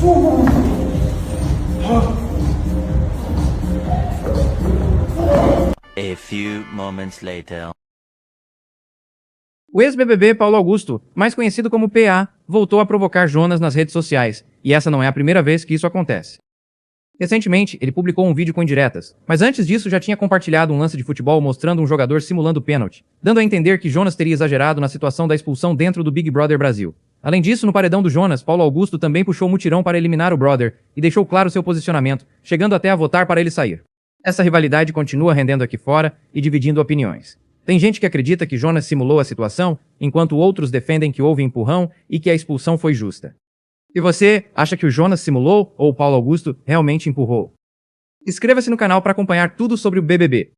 A few moments later. O ex-BBB Paulo Augusto, mais conhecido como PA, voltou a provocar Jonas nas redes sociais, e essa não é a primeira vez que isso acontece. Recentemente, ele publicou um vídeo com indiretas, mas antes disso já tinha compartilhado um lance de futebol mostrando um jogador simulando pênalti, dando a entender que Jonas teria exagerado na situação da expulsão dentro do Big Brother Brasil. Além disso, no paredão do Jonas, Paulo Augusto também puxou o mutirão para eliminar o brother e deixou claro seu posicionamento, chegando até a votar para ele sair. Essa rivalidade continua rendendo aqui fora e dividindo opiniões. Tem gente que acredita que Jonas simulou a situação, enquanto outros defendem que houve empurrão e que a expulsão foi justa. E você, acha que o Jonas simulou ou o Paulo Augusto realmente empurrou? Inscreva-se no canal para acompanhar tudo sobre o BBB.